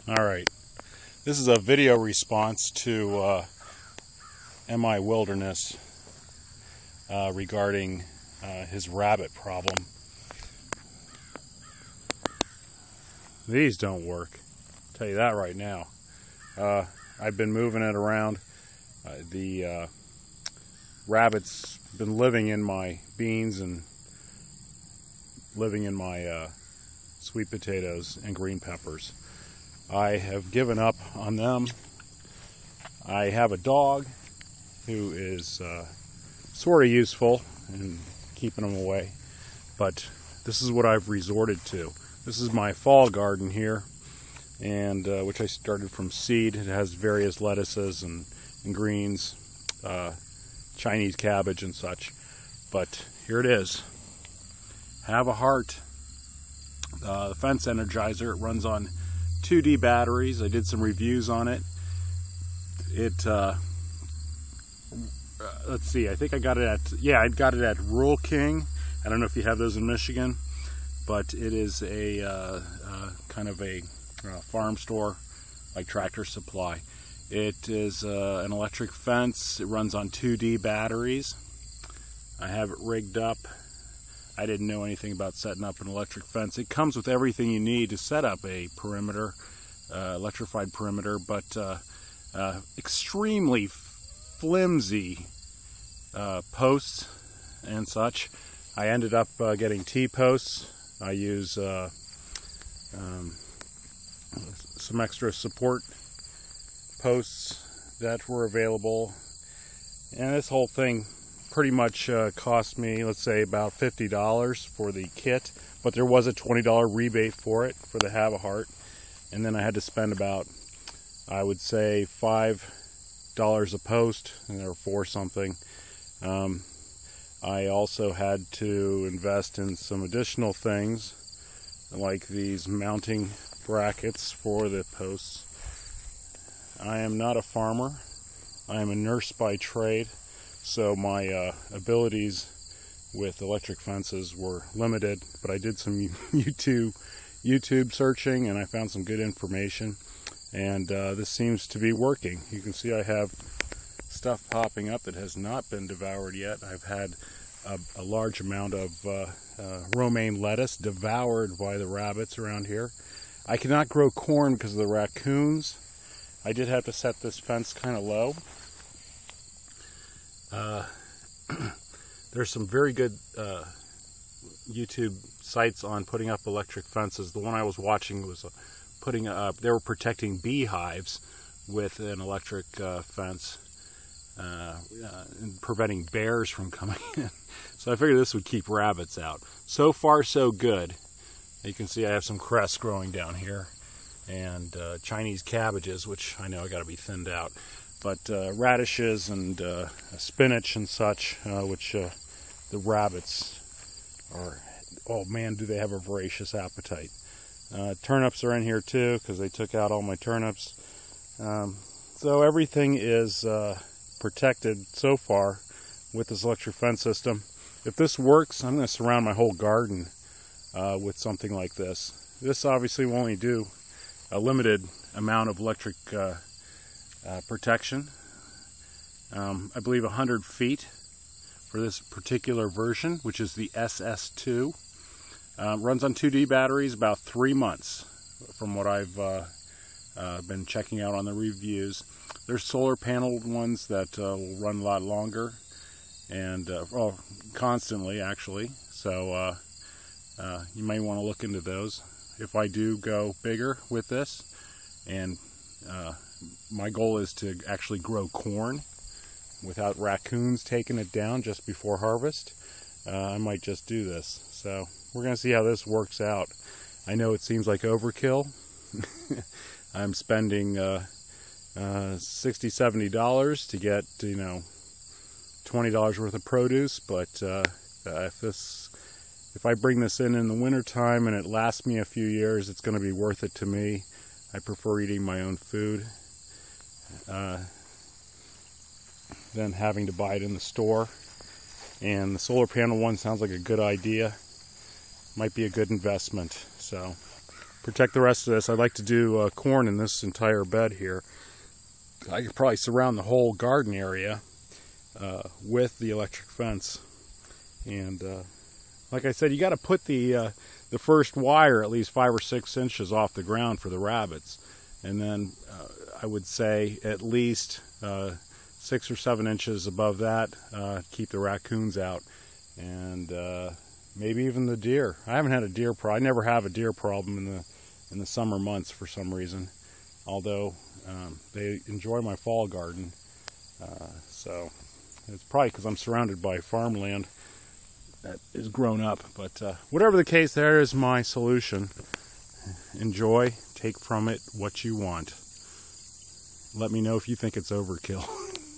Alright, this is a video response to miwilderness regarding his rabbit problem. These don't work, I'll tell you that right now. I've been moving it around. The rabbit's been living in my beans and living in my sweet potatoes and green peppers. I have given up on them. I have a dog who is sort of useful in keeping them away, but this is what I've resorted to. This is my fall garden here, and which I started from seed. It has various lettuces and greens, Chinese cabbage and such. But here it is. Have a heart. The fence energizer. It runs on 2D batteries. I did some reviews on it. Let's see, I think I got it at, I got it at Rural King. I don't know if you have those in Michigan, but it is a kind of a farm store like Tractor Supply. It is an electric fence. It runs on 2D batteries. I have it rigged up. I didn't know anything about setting up an electric fence. It comes with everything you need to set up a perimeter, electrified perimeter, but extremely flimsy posts and such. I ended up getting T-posts. I use some extra support posts that were available, and this whole thing pretty much cost me, let's say, about $50 for the kit, but there was a $20 rebate for it, for the Have a Heart, and then I had to spend about, I would say, $5 a post, and there were 4 something. I also had to invest in some additional things, like these mounting brackets for the posts. I am not a farmer. I am a nurse by trade. So my abilities with electric fences were limited, but I did some YouTube searching, and I found some good information, and this seems to be working. You can see I have stuff popping up that has not been devoured yet. I've had a large amount of romaine lettuce devoured by the rabbits around here. I cannot grow corn because of the raccoons. I did have to set this fence kind of low. There's some very good YouTube sites on putting up electric fences. The one I was watching was putting up, they were protecting beehives with an electric fence, and preventing bears from coming in. So I figured this would keep rabbits out. So far, so good. You can see I have some cress growing down here, and Chinese cabbages, which I know I got to be thinned out. But radishes and spinach and such, which the rabbits are, oh man, do they have a voracious appetite. Turnips are in here too, because they took out all my turnips. So everything is protected so far with this electric fence system. If this works, I'm going to surround my whole garden with something like this. This obviously will only do a limited amount of electric protection. I believe 100 feet for this particular version, which is the SS2. Runs on 2D batteries, about 3 months from what I've been checking out on the reviews. There's solar paneled ones that will run a lot longer, and well, constantly actually. So you may want to look into those if I do go bigger with this. And my goal is to actually grow corn without raccoons taking it down just before harvest. I might just do this. So we're going to see how this works out. I know it seems like overkill. I'm spending $60–70 to get, you know, $20 worth of produce, but if I bring this in the winter time and it lasts me a few years, it's going to be worth it to me. I prefer eating my own food than having to buy it in the store. And the solar panel one sounds like a good idea. Might be a good investment. So protect the rest of this. I'd like to do corn in this entire bed here. I could probably surround the whole garden area with the electric fence. And like I said, you got to put the first wire at least 5 or 6 inches off the ground for the rabbits, and then I would say at least 6 or 7 inches above that, keep the raccoons out, and maybe even the deer. I haven't had a deer problem. I never have a deer problem in the summer months for some reason, although they enjoy my fall garden. So it's probably because I'm surrounded by farmland that is grown up. But whatever the case, there is my solution. Enjoy, take from it what you want. Let me know if you think it's overkill.